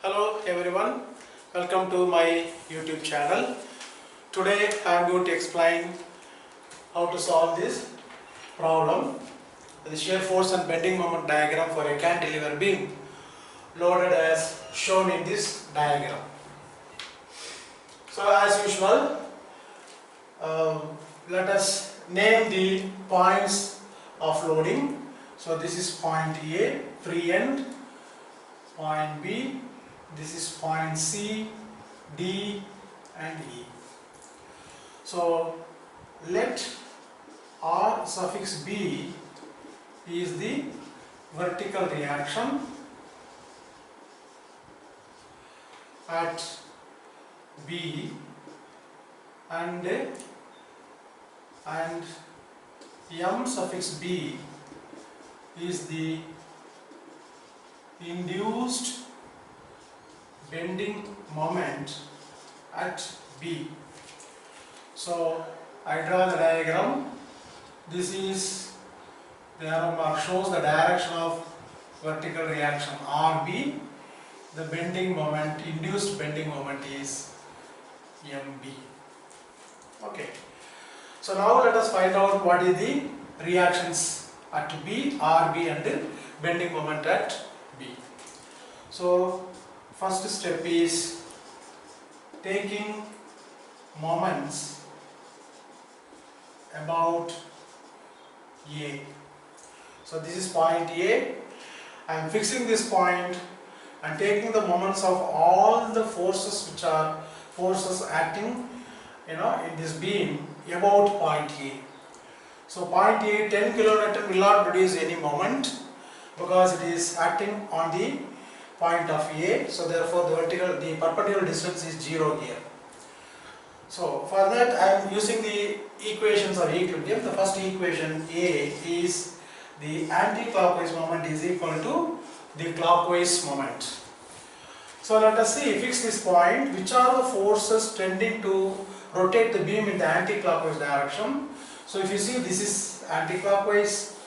Hello everyone, welcome to my YouTube channel. Today I am going to explain how to solve this problem, the shear force and bending moment diagram for a cantilever beam loaded as shown in this diagram. So as usual, let us name the points of loading. So this is point A, free end, point B, this is point C, D and E. So let R suffix B is the vertical reaction at B and M suffix B is the induced bending moment at B. So I draw the diagram. This is the arrow mark shows the direction of vertical reaction RB. The bending moment, induced bending moment is MB. Okay. So now let us find out what is the reactions at B, RB and bending moment at B. So first step is taking moments about A. So this is point A. I am fixing this point and taking the moments of all the forces which are forces acting in this beam about point A. So point A, 10 kN will not produce any moment because it is acting on the point of A. So therefore the perpendicular distance is 0 here. So for that I am using the equations of equilibrium. The first equation A is the anti-clockwise moment is equal to the clockwise moment. So let us see, fix this point, which are the forces tending to rotate the beam in the anti-clockwise direction. So if you see, this is anti-clockwise.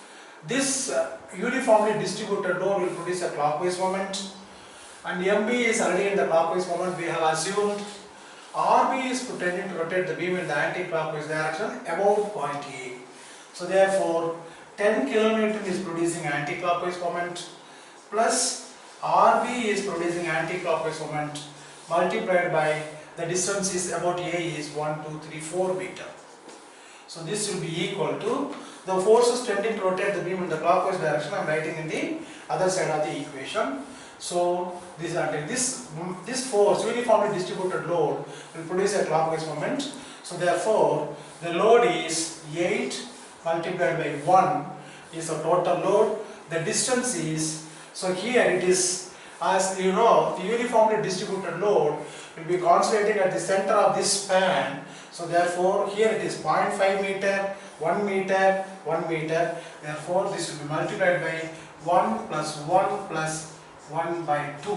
This uniformly distributed load will produce a clockwise moment, and MB is already in the clockwise moment. We have assumed RB is tending to rotate the beam in the anti-clockwise direction about point A. So therefore 10 kN is producing anti-clockwise moment plus RB is producing anti-clockwise moment multiplied by the distance is about A is 1, 2, 3, 4 meter. So this will be equal to the forces tending to rotate the beam in the clockwise direction. I am writing in the other side of the equation. So this force, uniformly distributed load, will produce a clockwise moment. So therefore the load is 8 multiplied by 1 is the total load. The distance is, so here it is, as you know, the uniformly distributed load will be concentrating at the center of this span. So therefore here it is 0.5 meter, 1 meter, 1 meter. Therefore this will be multiplied by 1 plus 1 plus 1 by 2.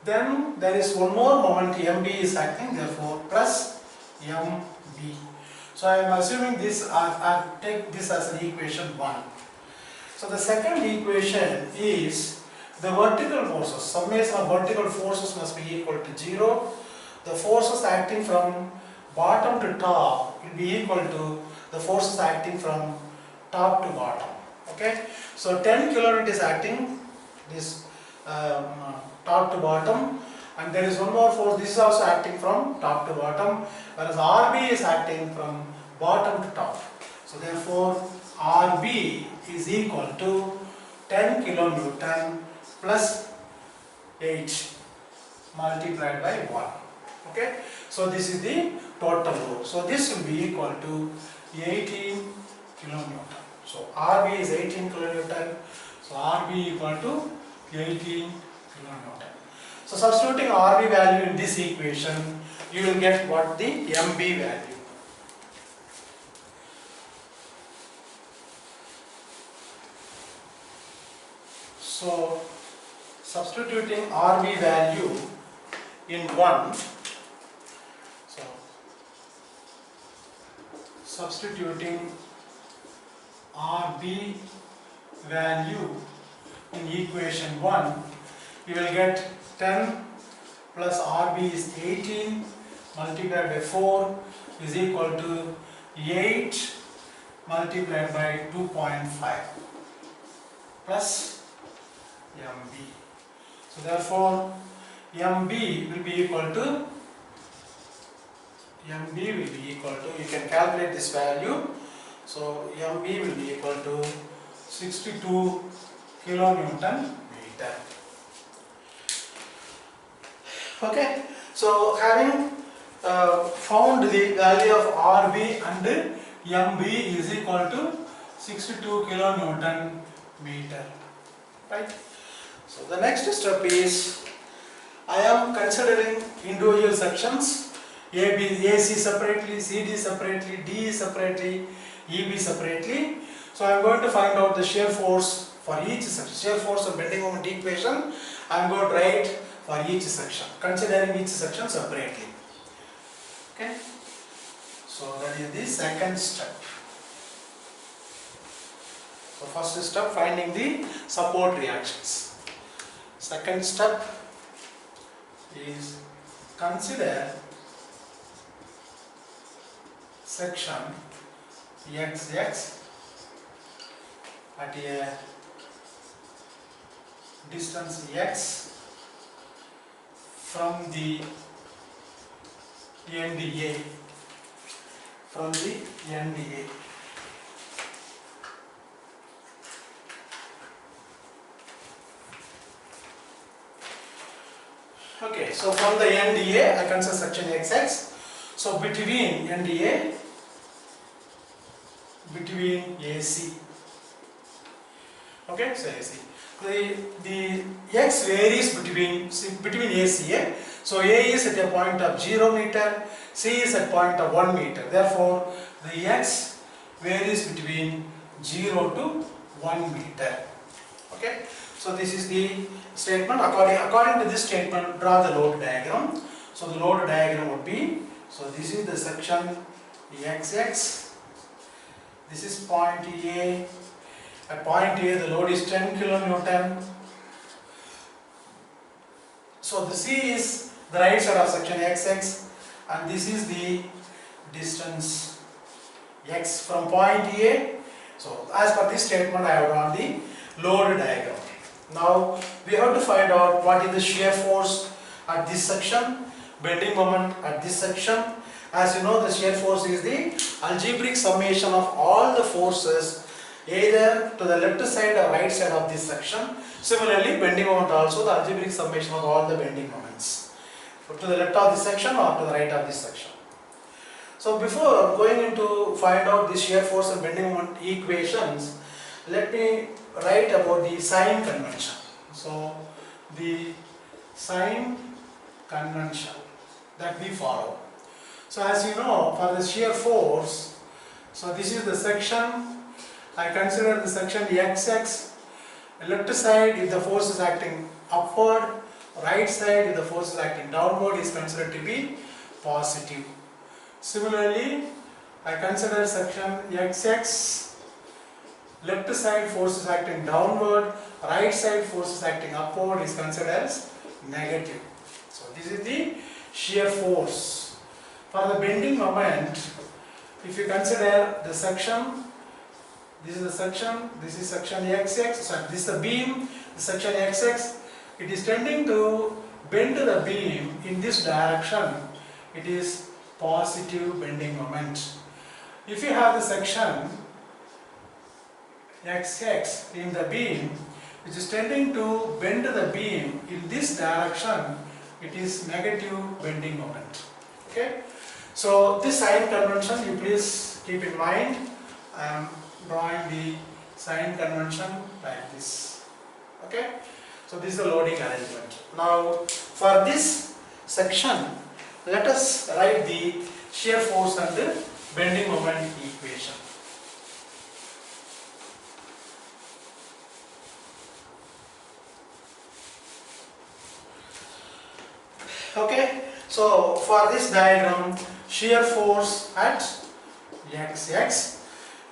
Then there is one more moment, MB is acting, therefore plus MB. So I am assuming this, I take this as an equation 1. So the second equation is the vertical forces. Summation of vertical forces must be equal to 0. The forces acting from bottom to top will be equal to the forces acting from top to bottom. Okay. So 10 kN is acting this top to bottom, and there is one more force, this is also acting from top to bottom, whereas RB is acting from bottom to top. So therefore RB is equal to 10 kN plus 8 multiplied by 1. Okay. So this is the total load. So this will be equal to 18 kN. So RB is 18 kN. So RB equal to 18 kN. So substituting RB value in this equation, you will get what the MB value. So substituting RB value in 1, so substituting RB value in equation 1, you will get 10 plus RB is 18 multiplied by 4 is equal to 8 multiplied by 2.5 plus MB. So therefore MB will be equal to, you can calculate this value. So MB will be equal to 62 kilonewton meter. Okay, so having found the value of RB and MB is equal to 62 kilonewton meter, right? So the next step is, I am considering individual sections, AC separately, CD separately, DE separately, EB separately. So I am going to find out the shear force for each section, shear force and bending moment equation. I am going to write for each section, considering each section separately. Okay, so that is the second step. So first step, finding the support reactions. Second step is consider section XX at a distance x from the NDA, Okay, so from the NDA I consider section XX. So between NDA, between AC. Okay, so AC. The X varies between ACA. So A is at a point of 0 meter, C is at point of 1 meter. Therefore, the X varies between 0 to 1 meter. Okay. So this is the statement. According to this statement, draw the load diagram. So the load diagram would be, so this is the section XX. This is point A. At point A, the load is 10 kilonewton. So the C is the right side of section XX, and this is the distance X from point A. So as per this statement, I have drawn the load diagram. Now we have to find out what is the shear force at this section, bending moment at this section. As you know, the shear force is the algebraic summation of all the forces either to the left side or right side of this section. Similarly, bending moment also the algebraic summation of all the bending moments to the left of this section or to the right of this section. So before going into find out the shear force and bending moment equations, let me write about the sign convention. So the sign convention that we follow. So as you know, for the shear force, so this is the section. I consider the section XX. Left side, if the force is acting upward, right side, if the force is acting downward, is considered to be positive. Similarly, I consider section XX. Left side force is acting downward, right side force is acting upward, is considered as negative. So this is the shear force. For the bending moment, if you consider the section, this is the section, this is section XX, so this is the beam, the section XX, it is tending to bend the beam in this direction, it is positive bending moment. If you have the section XX in the beam, which is tending to bend the beam in this direction, it is negative bending moment. Okay. So this sign convention you please keep in mind. I am drawing the sign convention like this. Okay. So this is the loading arrangement. Now for this section, let us write the shear force and the bending moment equation. Okay, so for this diagram, shear force at XX,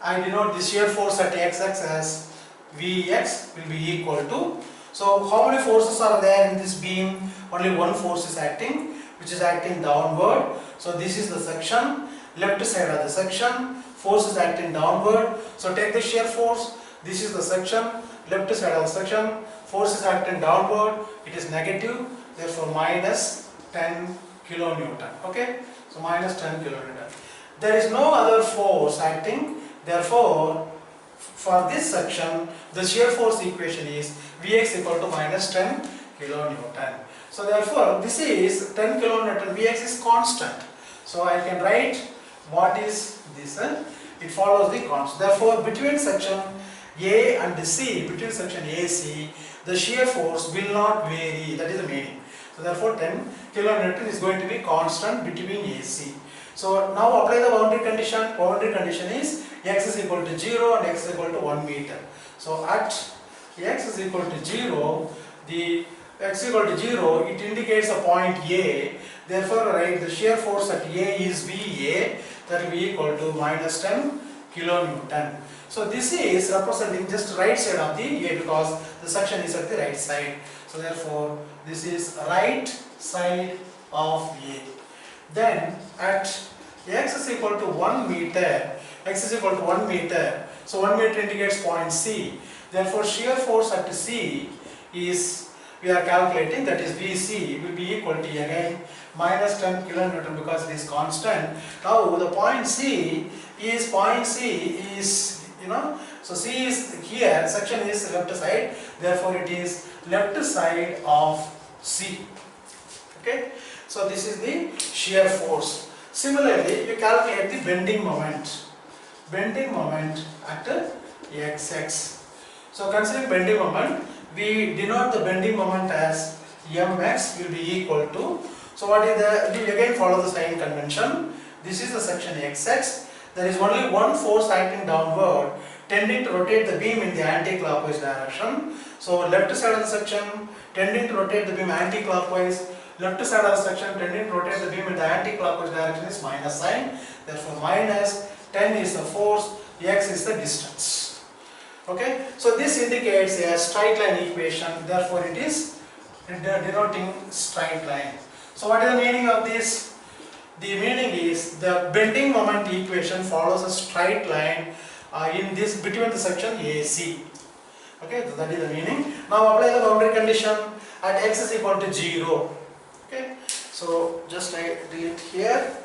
I denote the shear force at XX as Vx will be equal to So how many forces are there in this beam? Only one force is acting, which is acting downward. So this is the section, left side of the section, force is acting downward. So take the shear force, this is the section, left side of the section, force is acting downward, it is negative, therefore minus 10 kilonewton. Okay, so minus 10 kilonewton. There is no other force acting, therefore for this section the shear force equation is Vx equal to minus 10 kilonewton. So therefore this is 10 kilonewton, Vx is constant. So I can write what is this, it follows the constant. Therefore between section A and C, between section AC, the shear force will not vary, that is the meaning. So therefore 10 kilonewton is going to be constant between AC. So now apply the boundary condition. Boundary condition is x is equal to 0 and x is equal to 1 meter. So at x is equal to 0, the x equal to 0, it indicates a point A. Therefore, right, the shear force at A is VA, that will be equal to minus 10 kilonewton. So this is representing just right side of the A because the section is at the right side. So therefore, this is right side of A. Then at x is equal to 1 meter, x is equal to 1 meter. So 1 meter indicates point C. Therefore, shear force at C is, we are calculating, that is VC will be equal to again minus 10 kilonewton because it is constant. Now the point C is, so C is here, section is left side, therefore it is left side of C. Okay, so this is the shear force. Similarly, you calculate the bending moment at xx. So considering bending moment, we denote the bending moment as mx will be equal to, so what is the, we again follow the sign convention. This is the section xx. There is only one force acting downward tending to rotate the beam in the anti-clockwise direction. So left side of the section tending to rotate the beam anti-clockwise, left side of the section tending to rotate the beam in the anti-clockwise direction is minus sign. Therefore minus 10 is the force, x is the distance. Okay, so this indicates a straight line equation, therefore it is denoting straight line. So what is the meaning of this? The meaning is the bending moment equation follows a straight line in this between the section AC. Okay, so that is the meaning. Now apply the boundary condition at x is equal to 0. Okay, so just I delete here,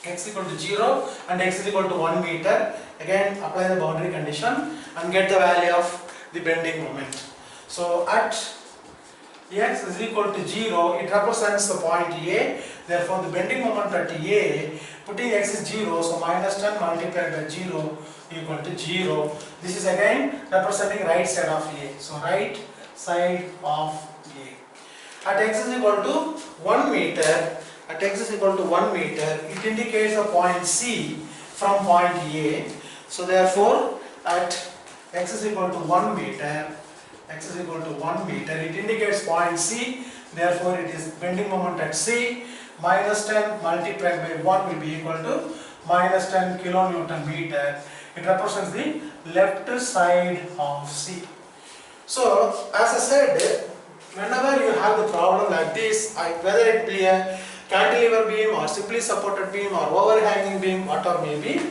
x equal to 0 and x is equal to 1 meter. Again apply the boundary condition and get the value of the bending moment. So at x is equal to 0, it represents the point A. Therefore the bending moment at A, putting x is 0, so minus 10 multiplied by 0 equal to 0. This is again representing right side of A. So right side of A. At x is equal to 1 meter, it indicates a point C from point A. So therefore at x is equal to 1 meter, it indicates point C. Therefore it is bending moment at C. Minus 10 multiplied by 1 will be equal to minus 10 kilonewton meter. It represents the left side of C. So as I said, whenever you have the problem like this, whether it be a cantilever beam or simply supported beam or overhanging beam, whatever may be,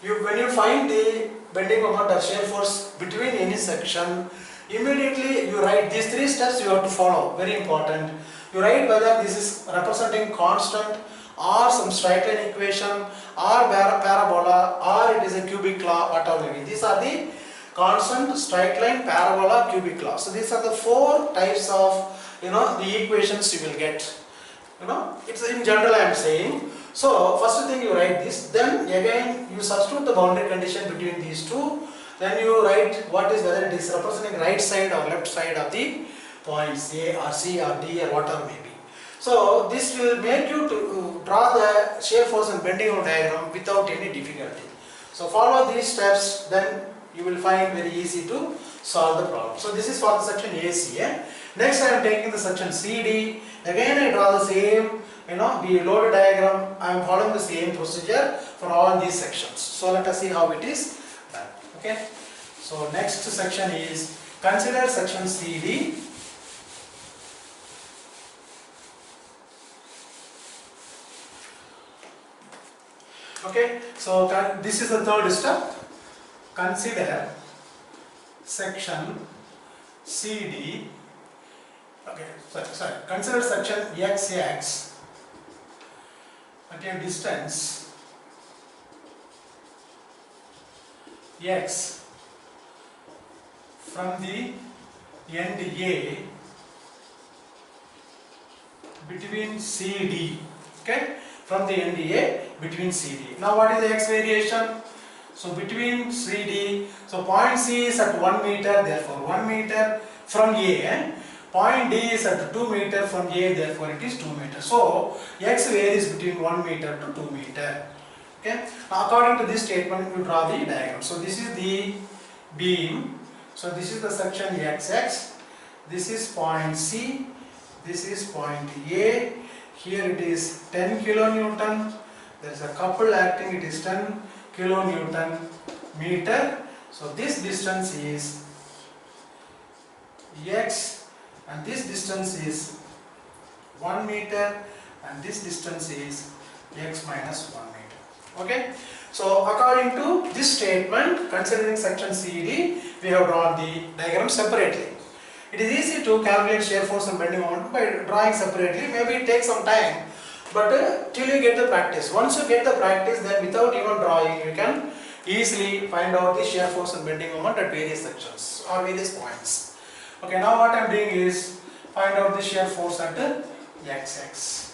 when you find the bending moment or shear force between any section, immediately you write these 3 steps you have to follow, very important. You write whether this is representing constant or some straight line equation or parabola or it is a cubic law, whatever may be. These are the constant, straight line, parabola, cubic law. So these are the 4 types of the equations you will get. It's in general I am saying. So first thing you write this, then again you substitute the boundary condition between these two. Then you write what is, whether it is representing right side or left side of the points A or C or D or whatever may be. So this will make you to draw the shear force and bending moment diagram without any difficulty. So follow these steps, then you will find very easy to solve the problem. So this is for the section AC. Next I am taking the section CD. Again I draw the same, the load diagram. I am following the same procedure for all these sections. So let us see how it is done. Okay. So next section is Consider section CD. Okay, so this is the third step. Consider section CD. Okay, sorry. Consider section XX at a distance x from the end A between CD. Okay, from the end A between CD. Now, what is the x variation? So, between CD, so point C is at 1 meter, therefore 1 meter from A. Point D is at 2 meter from A, therefore it is 2 meter. So, x varies between 1 meter to 2 meter. Okay. Now, according to this statement, you draw the diagram. So, this is the beam. So, this is the section XX. This is point C. This is point A. Here it is 10 kilonewton. There is a couple acting. It is 10 kilonewton meter. So, this distance is x, and this distance is 1 meter, and this distance is x minus 1 meter. Okay. So, according to this statement, considering section CD, we have drawn the diagram separately. It is easy to calculate shear force and bending moment by drawing separately. Maybe it takes some time, but till you get the practice. Once you get the practice, then without even drawing, you can easily find out the shear force and bending moment at various sections or various points. Okay, now what I am doing is find out the shear force at XX.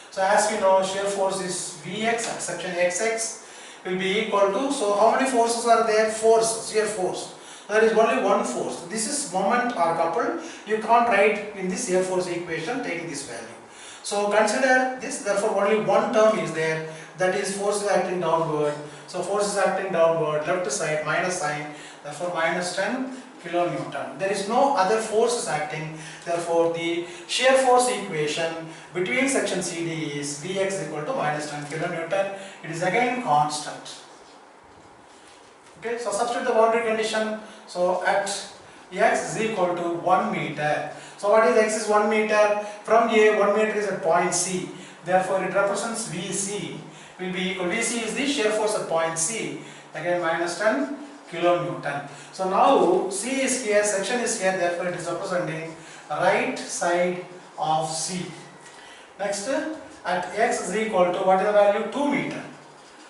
So, as we know, shear force is Vx at section XX will be equal to, so how many forces are there? Force, shear force. There is only one force. This is moment or couple. You can't write in this shear force equation taking this value. So, consider this, therefore only one term is there, that is force is acting downward. So, force is acting downward, left side minus sign, therefore minus 10 kilonewton. There is no other forces acting, therefore the shear force equation between section CD is Vx equal to minus 10 kilonewton. It is again constant. Okay, so substitute the boundary condition. So, at x is equal to 1 meter. So, what is x is 1 meter? From A, 1 meter is at point C. Therefore, it represents Vc will be equal. Vc is the shear force at point C. Again, minus 10 kilonewton. So, now C is here, section is here. Therefore, it is representing right side of C. Next, at x is equal to, what is the value? 2 meter.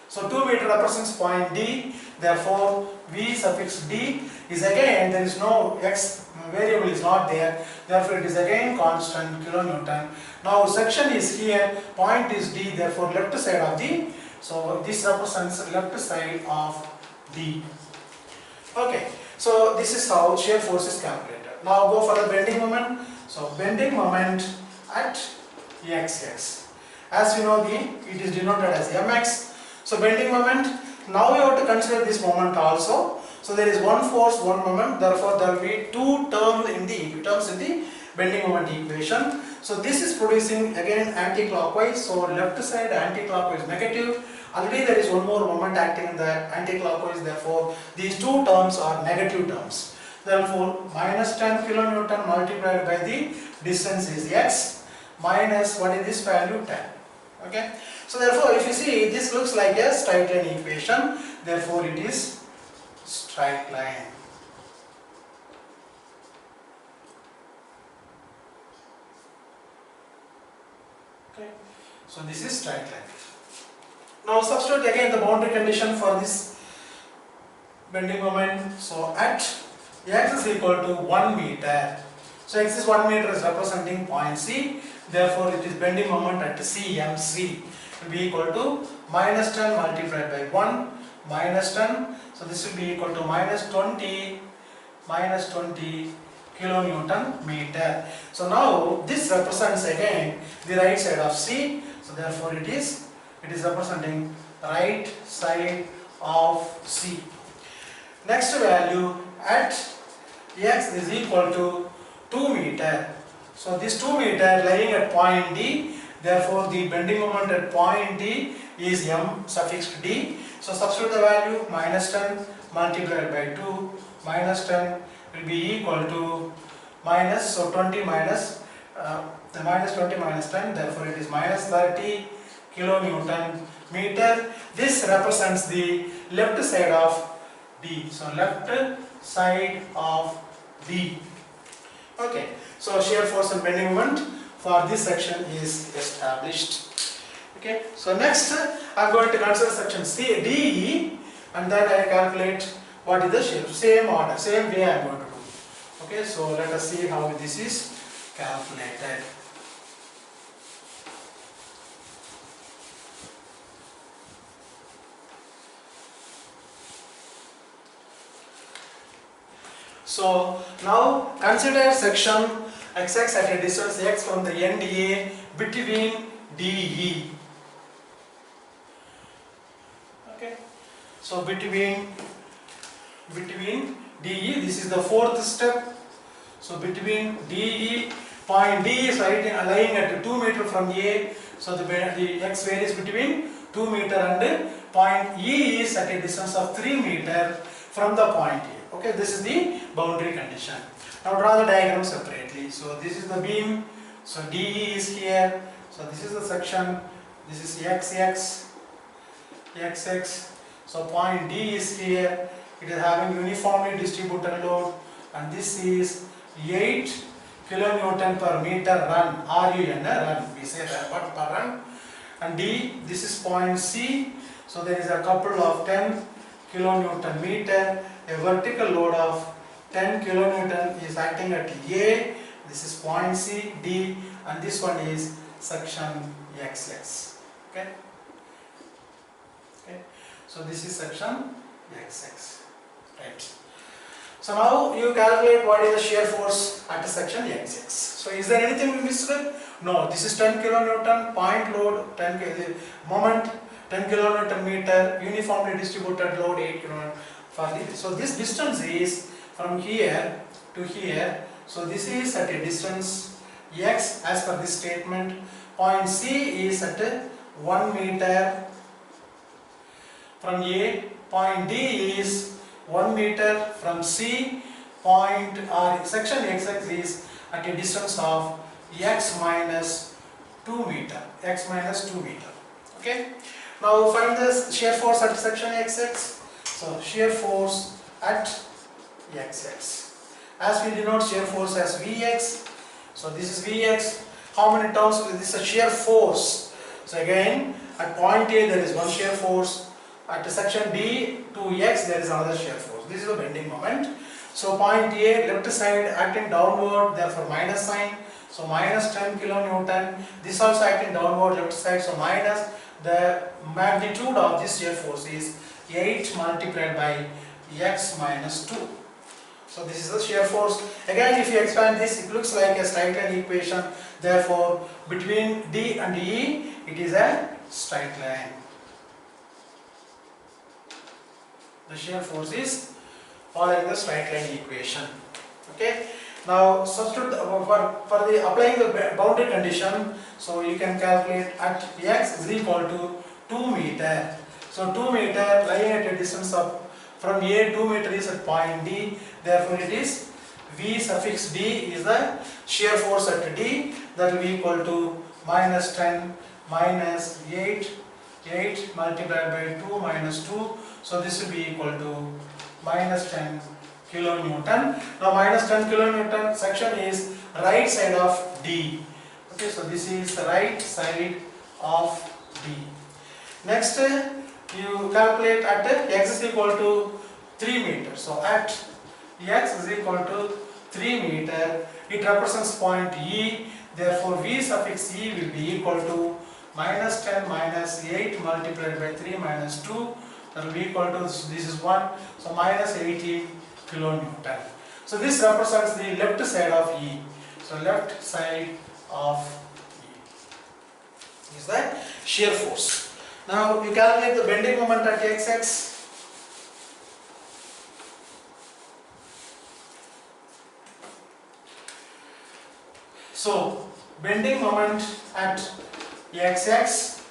So, 2 meter represents point D. Therefore, V suffix D is again, there is no x variable is not there. Therefore, it is again constant kilonewton. Now, section is here, point is D. Therefore, left side of D. So, this represents left side of D. Okay. So, this is how shear force is calculated. Now, go for the bending moment. So, bending moment at XX. As you know, it is denoted as mx. So, bending moment, now we have to consider this moment also. So, there is one force, one moment, therefore, there will be two terms in the bending moment equation. So, this is producing again anti-clockwise. So, left side anti-clockwise negative. Already there is one more moment acting in the anti-clockwise, therefore, these two terms are negative terms. Therefore, minus 10 kilonewton multiplied by the distance is x minus, what is this value? 10. Okay. So, therefore, if you see, this looks like a straight line equation, therefore, it is straight line. Okay. So, this is straight line. Now, substitute again the boundary condition for this bending moment. So, at x is equal to 1 meter. So, x is 1 meter is representing point C. Therefore, it is bending moment at CMC will be equal to minus 10 multiplied by 1 minus 10. So, this will be equal to minus 20 kilonewton meter. So, now this represents again the right side of C. So, therefore, it is representing right side of C. Next value at x is equal to 2 meter. So, this 2 meter lying at point D, therefore, the bending moment at point D is m suffix D. So, substitute the value minus 10 multiplied by 2 minus 10 will be equal to minus, so 20 minus, the minus 20 minus 10, therefore it is minus 30 kilonewton meter. This represents the left side of D. So left side of D. Okay, so shear force and bending moment for this section is established. Okay, so next I am going to consider section C, DE, and then I calculate what is the shear. Same order, same way I am going to do. Okay, so let us see how this is calculated. So now consider section XX at a distance x from the end A between DE. Okay, so between DE, this is the fourth step. So between DE, point D is lying at 2 meter from A. So the x varies between 2 meter and point E is at a distance of 3 meter from the point A. Okay, this is the boundary condition. Now draw the diagram separately. So this is the beam. So DE is here. So this is the section. This is XX. So point D is here. It is having uniformly distributed load, and this is 8 kilonewton per meter run. RUN, run. We say that what per run. And D, this is point C. So there is a couple of 10 kilonewton meter. A vertical load of 10 kilonewton is acting at A. This is point C, D, and this one is section XX. Okay. Okay. So this is section XX. Right. So now you calculate what is the shear force at section XX. So is there anything we missed? No. This is 10 kilonewton, point load, 10 moment, 10 kilonewton meter, uniformly distributed load 8 kilonewton. So this distance is from here to here. So this is at a distance x as per this statement. Point C is at 1 meter from A. Point D is 1 meter from C. Point section XX is at a distance of x minus 2 meter. X minus 2 meter. Okay. Now find the shear force at section XX. So shear force at XX. As we denote shear force as Vx, so this is Vx. How many terms? This is a shear force. So again, at point A there is one shear force. At section D to X there is another shear force. This is a bending moment. So point A, left side acting downward, therefore minus sign. So minus 10 kilonewton. This also acting downward, left side. So minus. The magnitude of this shear force is 8 multiplied by x minus 2. So this is the shear force. Again, if you expand this, it looks like a straight line equation. Therefore, between D and E, it is a straight line. The shear force is following the straight line equation. Okay. Now, substitute for the applying the boundary condition. So you can calculate at x is equal to 2 meter. So 2 meter lying at a distance of from A, 2 meter is at point D. Therefore, it is V suffix D is the shear force at D. That will be equal to minus 10 minus 8 multiplied by 2 minus 2. So this will be equal to minus 10 kilonewton. Now minus 10 kilonewton section is right side of D. Okay, so this is the right side of D. Next, you calculate at x is equal to 3 meters. So at x is equal to 3 meter, it represents point E. Therefore, V suffix E will be equal to minus 10 minus 8 multiplied by 3 minus 2. That will be equal to, this is 1. So minus 18 kilonewton. So this represents the left side of E. So left side of E is the shear force. Now you calculate the bending moment at XX. So bending moment at XX,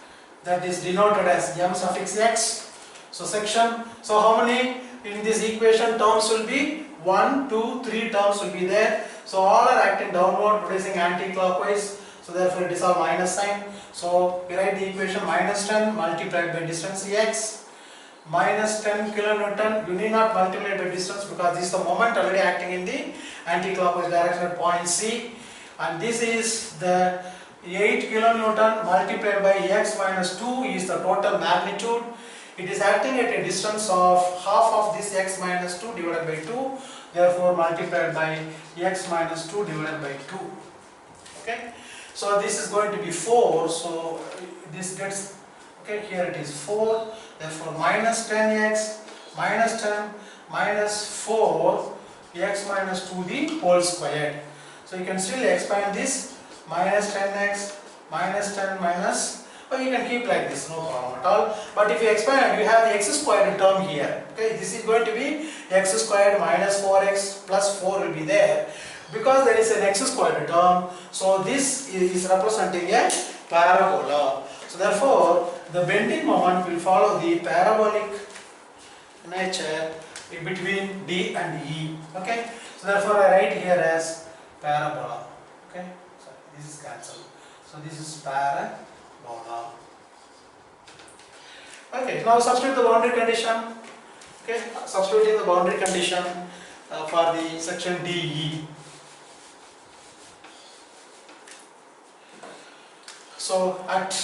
that is denoted as m suffix x. So section, so how many in this equation terms will be 1, 2, 3 terms will be there. So all are acting downward, producing anti-clockwise. So therefore it is all minus sign. So we write the equation minus 10 multiplied by distance x minus 10 kilonewton. You need not multiply by distance because this is the moment already acting in the anti-clockwise direction at point C, and this is the 8 kilonewton multiplied by x minus 2 is the total magnitude. It is acting at a distance of half of this x minus 2 divided by 2, therefore multiplied by x minus 2 divided by 2. Okay, so this is going to be 4, so this gets, okay, here it is 4, therefore minus 10x minus 10 minus 4 x minus 2 the whole squared. So you can still expand this minus 10x minus 10 minus, or you can keep like this, no problem at all. But if you expand, you have the x squared term here. Okay, this is going to be x squared minus 4x plus 4 will be there. Because there is an x squared term, so this is representing a parabola. So therefore, the bending moment will follow the parabolic nature between D and E. Okay, so therefore I write here as parabola. Okay, so this is cancelled. So this is parabola. Okay, now substitute the boundary condition. Okay, substituting the boundary condition for the section DE. So at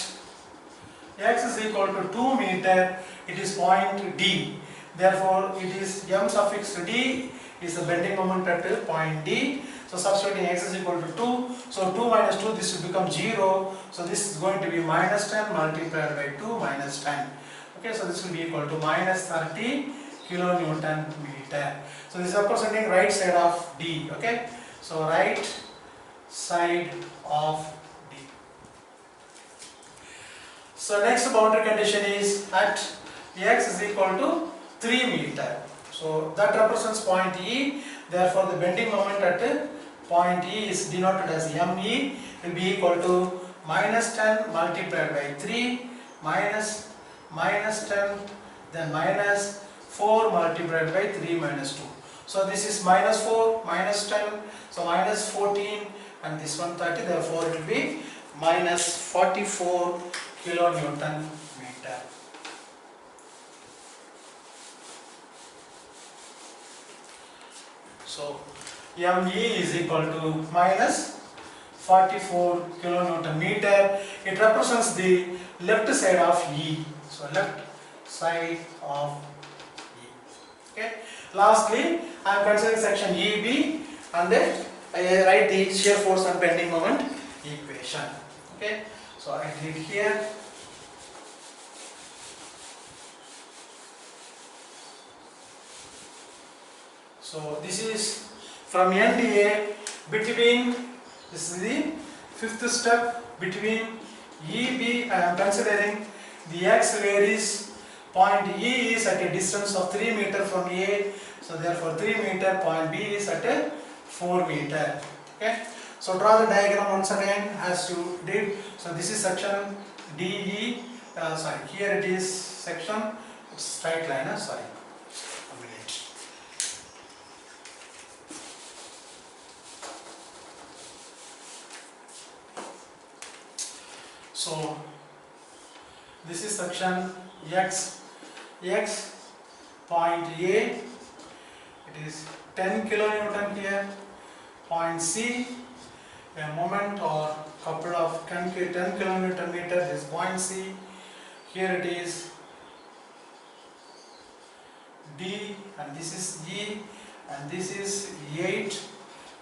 x is equal to 2 meter, it is point D. Therefore, it is m suffix d is the bending moment at point D. So substituting x is equal to 2. So 2 minus 2, this will become 0. So this is going to be minus 10 multiplied by 2 minus 10. Okay, so this will be equal to minus 30 kilonewton meter. So this is representing right side of D. Okay, so right side of D. So next boundary condition is at x is equal to 3 meter. So that represents point E. Therefore, the bending moment at point E is denoted as ME, will be equal to minus 10 multiplied by 3 minus 10, then minus 4 multiplied by 3 minus 2. So this is minus 4 minus 10, so minus 14, and this one 30. Therefore, it will be minus 44 kilonewton meter. So ME is equal to minus 44 kilonewton meter. It represents the left side of E. So left side of E. Okay. Lastly, I am considering section EB, and then I write the shear force and bending moment equation. Okay. So I did here. So this is from NDA between, this is the fifth step, between EB. I am considering the x varies. Point E is at a distance of 3 meter from A. So therefore 3 meter, point B is at a 4 meter. Okay. So draw the diagram once again as you did. So this is section DE. Sorry, here it is section, it's straight line. Sorry. So this is section X point A, it is 10 kilonewton here. Point C, a moment or couple of 10 kilonewton meter, this point C. Here it is D, and this is E, and this is 8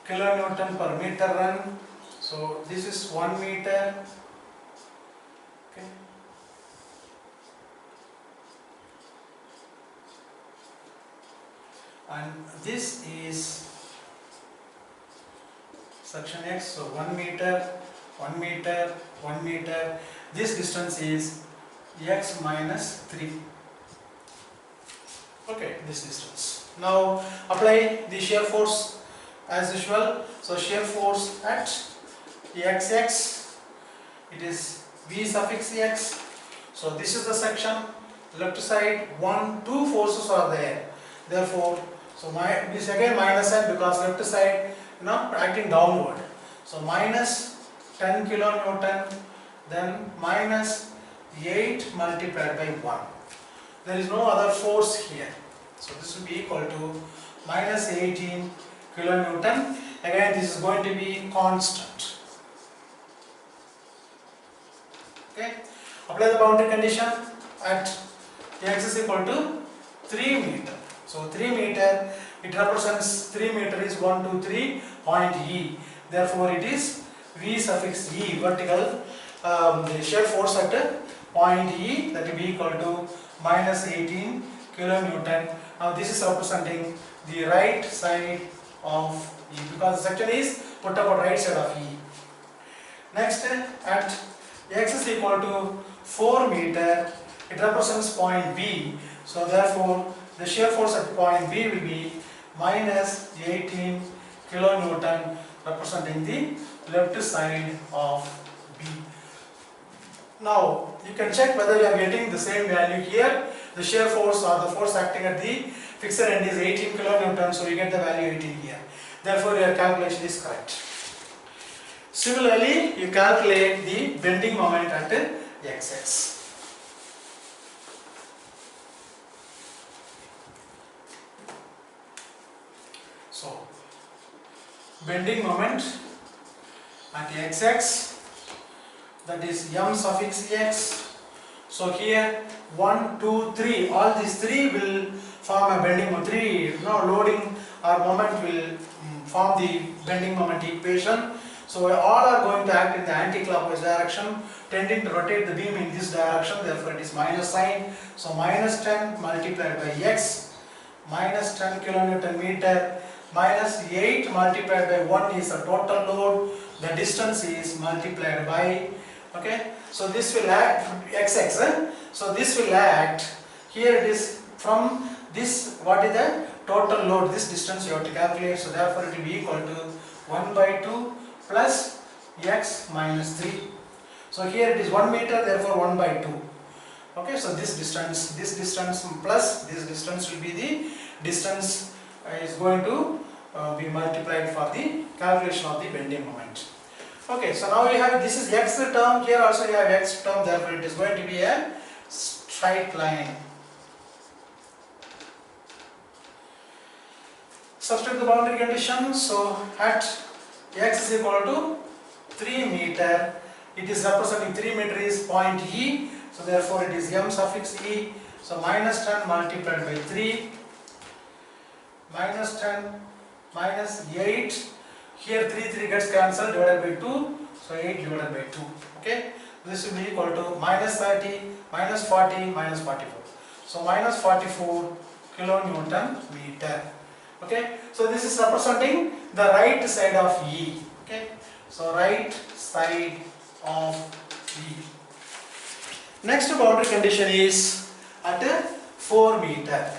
kilonewton per meter run. So this is 1 meter. Okay. And this is section X, so 1 meter, 1 meter, 1 meter. This distance is x minus 3. Okay, this distance. Now apply the shear force as usual. So shear force at xx, it is V suffix x. So this is the section, left side 1, 2 forces are there. Therefore So this again minus sign because left side acting downward. So minus 10 kilonewton, then minus 8 multiplied by 1. There is no other force here. So this will be equal to minus 18 kilonewton. Again this is going to be constant. Okay. Apply the boundary condition at x is equal to 3 meter. So 3 meter, it represents 3 meter is 1, 2, 3 point E. Therefore it is V suffix E, vertical the shear force at point E, that will be equal to minus 18 kilonewton. Now this is representing the right side of E because the section is put up on right side of E. Next, at x is equal to 4 meter, it represents point B. So therefore the shear force at point B will be minus 18 kilonewton, representing the left side of B. Now you can check whether you are getting the same value here. The shear force or the force acting at the fixed end is 18 kilonewton, so you get the value 18 here. Therefore your calculation is correct. Similarly, you calculate the bending moment at x. So bending moment at x, that is m suffix x. So here 1, 2, 3, all these three will form a bending moment. Loading or moment will form the bending moment equation. So all are going to act in the anti-clockwise direction, tending to rotate the beam in this direction. Therefore it is minus sign. So minus 10 multiplied by x, minus 10 kilonewton meter, minus 8 multiplied by 1 is the total load. The distance is multiplied by, okay. So this will act xx. So this will act, here it is from this, what is the total load, this distance you have to calculate. So therefore it will be equal to 1 by 2 plus x minus 3. So here it is 1 meter, therefore 1 by 2. Okay, so this distance plus this distance will be the distance is going to be multiplied for the calculation of the bending moment. Okay, so now you have, this is x term, here also you have x term, therefore it is going to be a straight line. Substitute the boundary condition. So at x is equal to 3 meter, it is representing 3 meter is point E, so therefore it is m suffix E. So minus 10 multiplied by 3, minus 10 minus 8, here 3 gets cancelled, divided by 2, so 8 divided by 2. Okay, this will be equal to minus 30, minus 40, minus 44. So minus 44 kilonewton meter. Okay, so this is representing the right side of E. Okay, so right side of E. Next boundary condition is at 4 meter.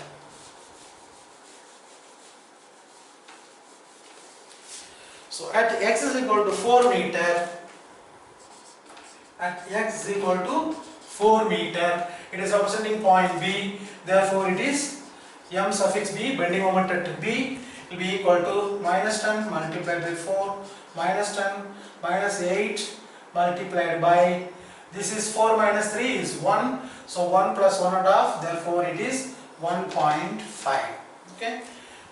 So at x is equal to 4 meter, at x is equal to 4 meter, it is representing point B, therefore it is m suffix B, bending moment at B will be equal to minus 10 multiplied by 4, minus 10 minus 8 multiplied by, this is 4 minus 3 is 1, so 1 plus 1.5, therefore it is 1.5. Okay,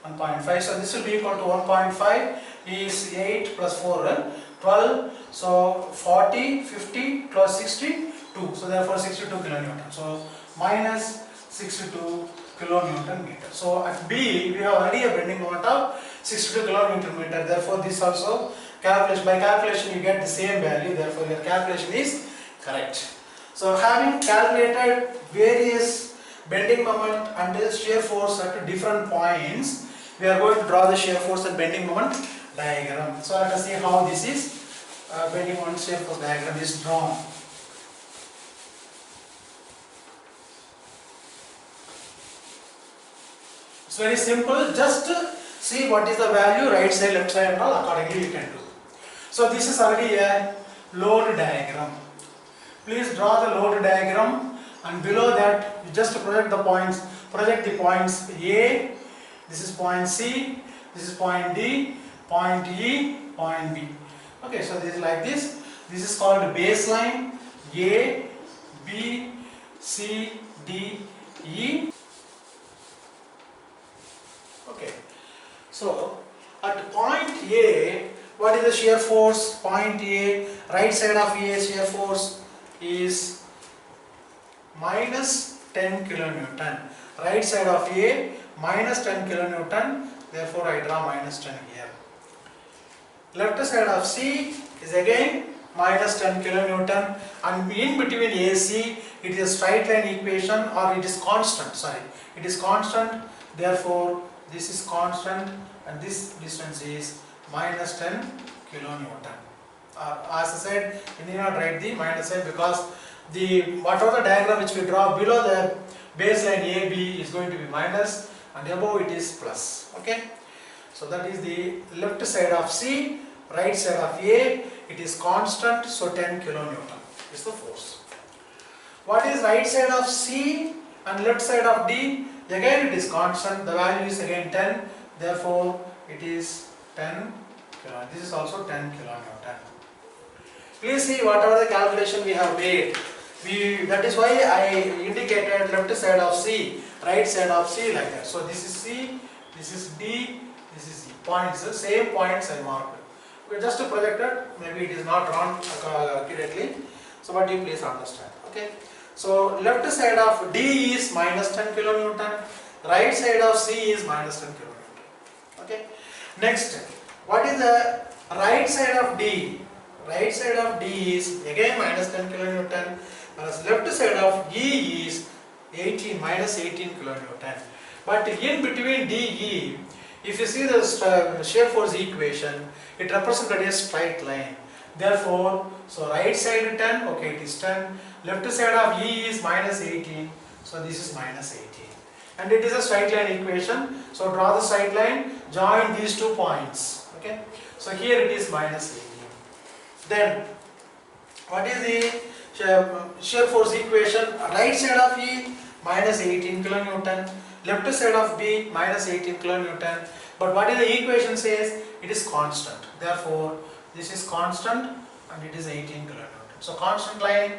1.5, so this will be equal to 1.5 is 8 plus 4, 12, so 40, 50 plus 62, so therefore 62 kilonewton, so minus 62 kilonewton meter. So at B we have already a bending moment of 62 kilonewton meter, therefore this also calculation, by calculation you get the same value, therefore your calculation is correct. So having calculated various bending moment and shear force at different points, we are going to draw the shear force and bending moment diagram. So let us see how this is bending moment shear force diagram is drawn. It's very simple, just see what is the value, right side, left side and all, accordingly you can do. So this is already a load diagram. Please draw the load diagram, and below that you just project the points A, This is point C, this is point D, point E, point B. Okay, so this is like this. This is called baseline A, B, C, D, E. Okay, so at point A, what is the shear force? Point A, right side of A shear force is minus 10 kilonewton. Right side of A minus 10 kilonewton, therefore I draw minus 10 here. Left side of C is again minus 10 kilonewton, and in between AC it is a straight line equation, or it is constant, sorry, it is constant, therefore this is constant and this distance is minus 10 kilonewton. As I said, you need not write the minus sign because the whatever the diagram which we draw below the baseline AB is going to be minus and above it is plus. Okay, so that is the left side of C, right side of A, it is constant, so 10 kilonewton is the force. What is right side of C and left side of D? Again it is constant, the value is again 10, therefore it is 10 kilonewton. This is also 10 kilonewton. Please see whatever the calculation we have made. That is why I indicated left side of C, right side of C like that. So this is C, this is D, this is E. Points, the same points I marked. We just projected, maybe it is not drawn accurately. So but you please understand. Okay. So left side of D is minus 10 kilonewton, right side of C is minus 10 kilonewton. Okay. Next, what is the right side of D? Right side of D is again minus 10 kilonewton, whereas left side of E is 18, minus 18 kilonewton. But in between DE, if you see the shear force equation, it represented a straight line. Therefore, so right side 10, okay, it is 10. Left side of E is minus 18, so this is minus 18. And it is a straight line equation. So draw the straight line, join these 2 points. Okay. So here it is minus 18. Then, what is the shear force equation? Right side of E minus 18 kilonewton, left side of B minus 18 kilonewton. But what is the equation says? It is constant. Therefore, this is constant and it is 18 kilonewton. So constant line,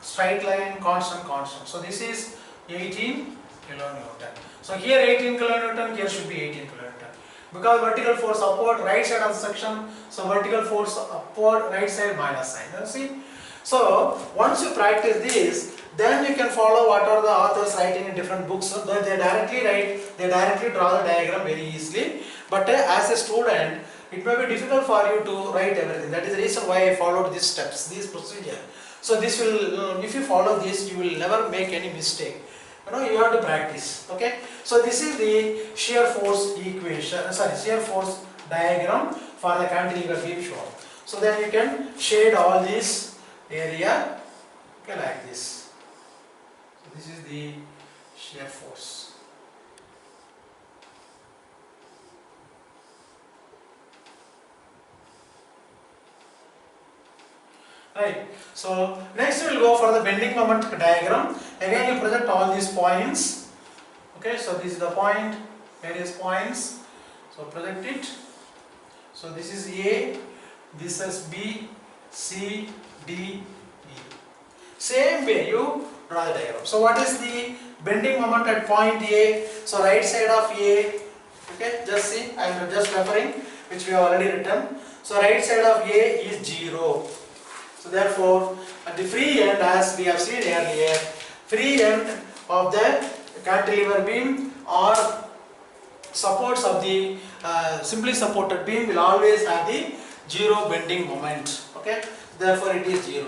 straight line, constant, constant. So this is 18 kilonewton. So here 18 kilonewton, here should be 18 kilonewton. Because vertical force upward, right side of the section, so vertical force upward, right side minus sign. You see? So once you practice this, then you can follow what are the authors writing in different books. So they directly write, they directly draw the diagram very easily. But as a student, it may be difficult for you to write everything. That is the reason why I followed these steps, this procedure. So this will, if you follow this, you will never make any mistake. You have to practice. Okay. So this is the shear force equation, shear force diagram for the cantilever beam shown. So then you can shade all this area, okay, like this. So this is the shear force. Right. So next we will go for the bending moment diagram. Again you project all these points. Okay, so this is the point, various points. So project it. So this is A, this is B, C, D, E. Same way you draw the diagram. So what is the bending moment at point A? So right side of A, okay, just see, I am just referring which we have already written. So right side of A is 0. So therefore, at the free end, as we have seen earlier, free end of the cantilever beam or supports of the simply supported beam will always have the 0 bending moment. Okay, therefore it is 0.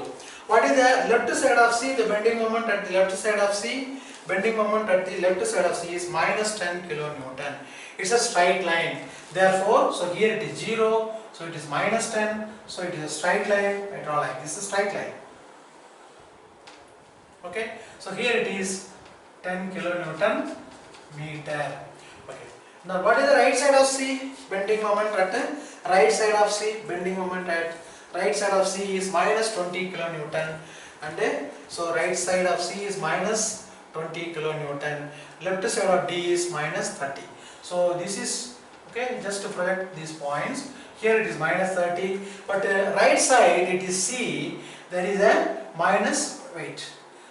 What is the left side of C? The bending moment at the left side of C, bending moment at the left side of C is minus 10 kilonewton. It's a straight line. Therefore, so here it is 0. So it is minus 10, so it is a straight line. I draw like this, is a straight line. Okay, so here it is 10 kilonewton meter. Okay, now what is the right side of C? Bending moment at the right side of C, bending moment at right side of C is minus 20 kilonewton, and so right side of C is minus 20 kilonewton, left side of D is minus 30. So this is, okay, just to project these points. Here it is minus 30, but right side it is C, there is a minus, wait,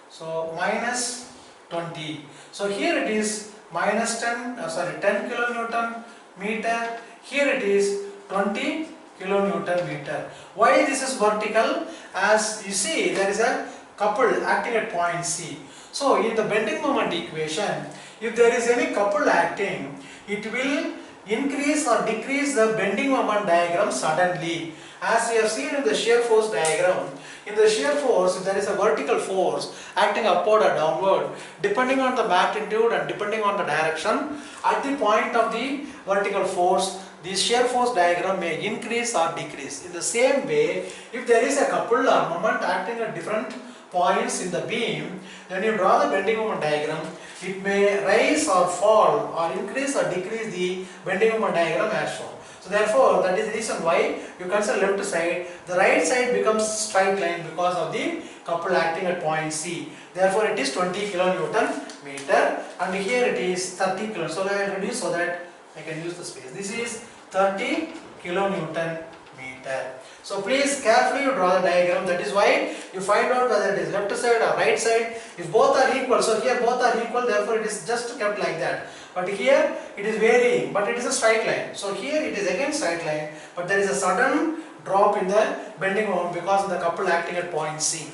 so minus 20. So here it is minus 10, 10 kilonewton meter, here it is 20 kilonewton meter. Why this is vertical? As you see, there is a couple acting at point C. So in the bending moment equation, if there is any couple acting, it will increase or decrease the bending moment diagram suddenly. As we have seen in the shear force diagram, in the shear force, if there is a vertical force acting upward or downward, depending on the magnitude and depending on the direction, at the point of the vertical force, the shear force diagram may increase or decrease. In the same way, if there is a couple or moment acting at different points in the beam, when you draw the bending moment diagram, it may rise or fall or increase or decrease the bending moment diagram as shown. So therefore, that is the reason why you consider left side, the right side becomes straight line because of the couple acting at point C. Therefore, it is 20 kilonewton meter, and here it is 30 kilonewton. So I will reduce so that I can use the space. This is 30 kilonewton meter. So please carefully you draw the diagram. That is why you find out whether it is left side or right side. If both are equal, so here both are equal, therefore it is just kept like that. But here it is varying, but it is a straight line. So here it is again straight line, but there is a sudden drop in the bending moment because of the couple acting at point C.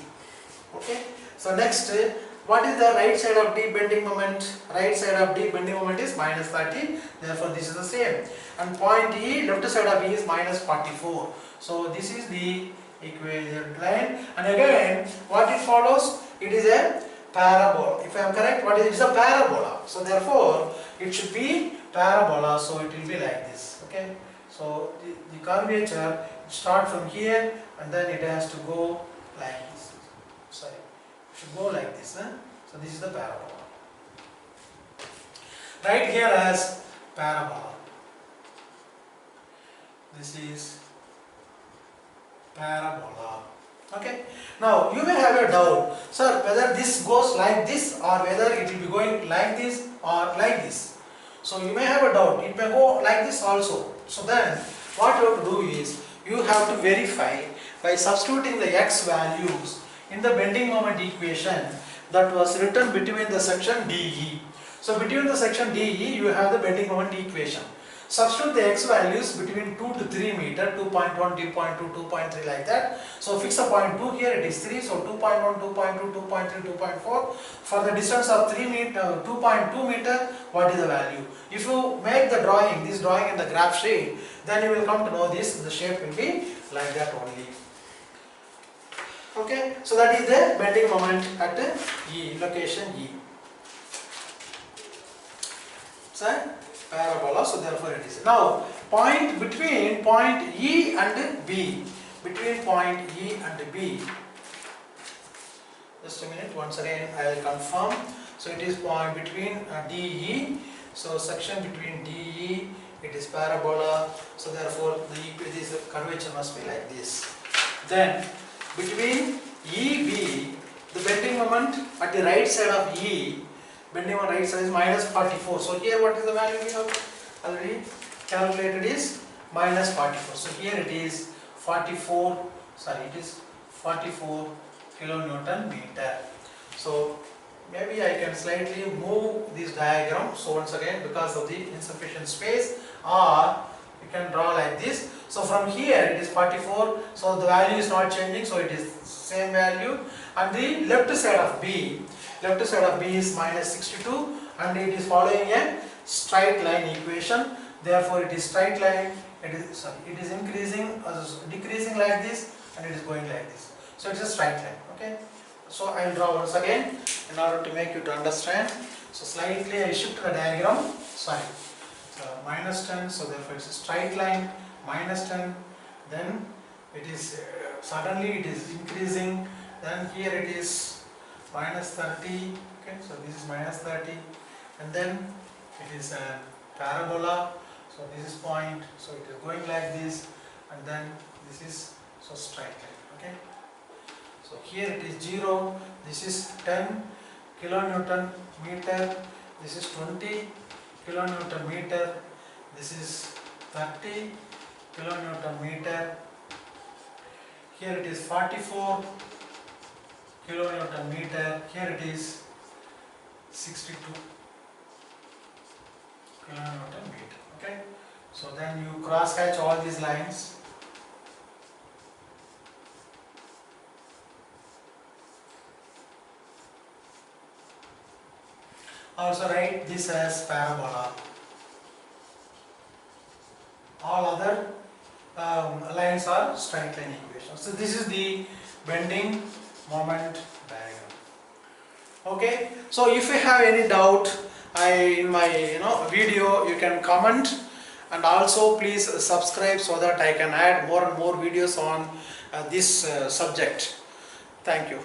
Okay. So next, what is the right side of D bending moment? Right side of D bending moment is minus 30. Therefore this is the same. And point E, left side of E is minus 44. So this is the equation line. And again, what it follows? It is a parabola. If I am correct, what is it? It's a parabola. So therefore, it should be parabola. So it will be like this. Okay. So the curvature start from here and then it has to go like this. Sorry, it should go like this. So this is the parabola. Right here as parabola. This is parabola. Okay. Now you may have a doubt, sir, whether this goes like this or whether it will be going like this or like this. So you may have a doubt. It may go like this also. So then what you have to do is you have to verify by substituting the x values in the bending moment equation that was written between the section DE. So between the section DE you have the bending moment equation. Substitute the x values between 2 to 3 meter, 2.1, 2.2, 2.3 like that. So fix a point 2 here, it is 3. So 2.1, 2.2, 2.3, 2.4. For the distance of 3 meter, 2.2 meter, what is the value? If you make the drawing, this drawing in the graph sheet, then you will come to know this, the shape will be like that only. Okay, so that is the bending moment at E, location E. So, parabola, so therefore it is. Now, point between point E and B, between point E and B, just a minute, once again I will confirm. So it is point between DE, so section between DE, it is parabola, so therefore the curvature must be like this. Then between EB, the bending moment at the right side of E, bending on right side is minus 44. So here what is the value we have already calculated is minus 44. So here it is 44, sorry, it is 44 kilonewton meter. So maybe I can slightly move this diagram. So once again, because of the insufficient space, or you can draw like this. So from here it is 44. So the value is not changing. So it is same value. And the left side of B, left side of B is minus 62, and it is following a straight line equation. Therefore, it is straight line. It is increasing, decreasing like this, and it is going like this. So it is a straight line. Okay. So I will draw once again in order to make you to understand. So slightly I shift the diagram. Sorry. So minus 10. So therefore, it is a straight line. Minus 10. Then it is suddenly it is increasing. Then here it is minus 30. Okay. So this is minus 30, and then it is a parabola. So this is point. So it is going like this, and then this is so straight line. Okay. So here it is 0, this is 10 kilonewton meter, this is 20 kilonewton meter, this is 30 kilonewton meter, here it is 44 kilonewton meter, here it is 62 kilonewton meter. Okay, so then you cross hatch all these lines. Also write this as parabola. All other lines are straight line equations. So this is the bending moment diagram. Okay. So if you have any doubt, in my video, you can comment, and also please subscribe so that I can add more and more videos on this subject. Thank you.